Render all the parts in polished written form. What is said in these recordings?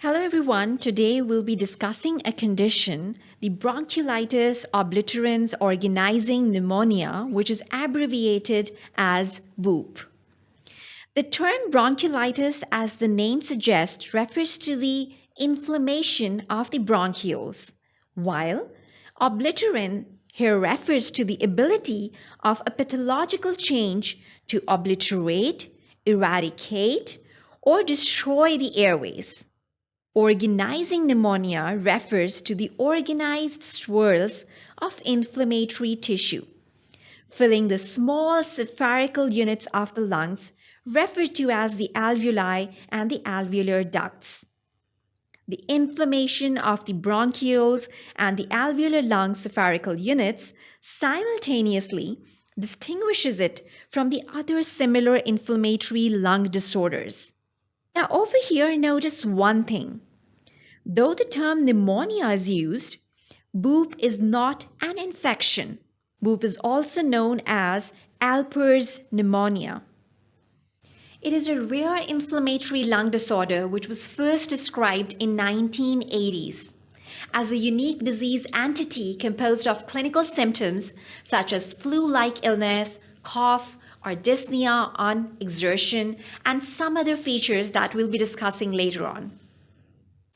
Hello everyone, today we'll be discussing a condition, the Bronchiolitis Obliterans organizing pneumonia, which is abbreviated as BOOP. The term bronchiolitis, as the name suggests, refers to the inflammation of the bronchioles, while obliterans here refers to the ability of a pathological change to obliterate, eradicate, or destroy the airways. Organizing pneumonia refers to the organized swirls of inflammatory tissue, filling the small spherical units of the lungs, referred to as the alveoli and the alveolar ducts. The inflammation of the bronchioles and the alveolar lung spherical units simultaneously distinguishes it from the other similar inflammatory lung disorders. Now over here, notice one thing. Though the term pneumonia is used, BOOP is not an infection. BOOP is also known as Elper's pneumonia. It is a rare inflammatory lung disorder which was first described in 1980s as a unique disease entity composed of clinical symptoms such as flu-like illness, cough, or dyspnea on exertion, and some other features that we'll be discussing later on.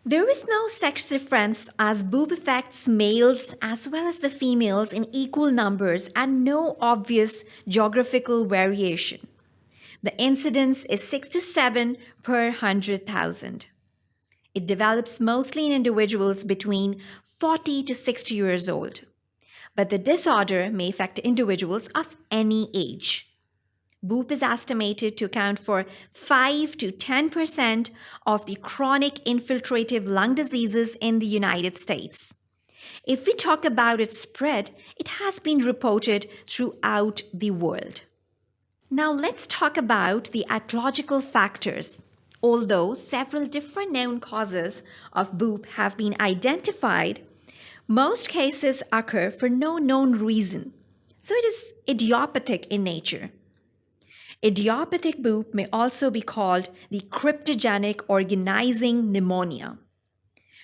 There is no sex difference as BOOP affects males as well as the females in equal numbers and no obvious geographical variation. The incidence is 6 to 7 per 100,000. It develops mostly in individuals between 40 to 60 years old, but the disorder may affect individuals of any age. BOOP is estimated to account for 5 to 10% of the chronic infiltrative lung diseases in the United States. If we talk about its spread, it has been reported throughout the world. Now let's talk about the etiological factors. Although several different known causes of BOOP have been identified, most cases occur for no known reason, so it is idiopathic in nature. Idiopathic BOOP may also be called the cryptogenic organizing pneumonia,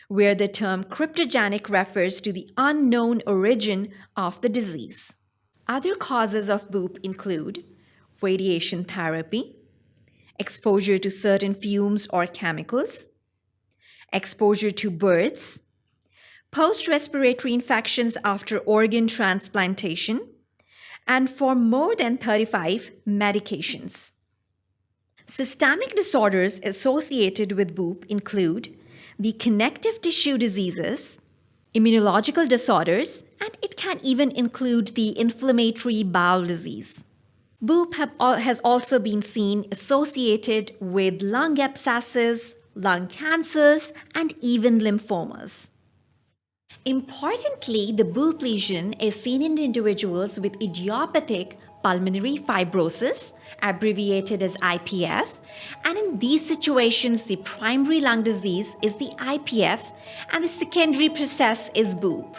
where the term cryptogenic refers to the unknown origin of the disease. Other causes of BOOP include radiation therapy, exposure to certain fumes or chemicals, exposure to birds, post-respiratory infections after organ transplantation, and for more than 35 medications. Systemic disorders associated with BOOP include the connective tissue diseases, immunological disorders, and it can even include the inflammatory bowel disease. BOOP has also been seen associated with lung abscesses, lung cancers, and even lymphomas. Importantly, the BOOP lesion is seen in individuals with idiopathic pulmonary fibrosis, abbreviated as IPF, and in these situations, the primary lung disease is the IPF and the secondary process is BOOP.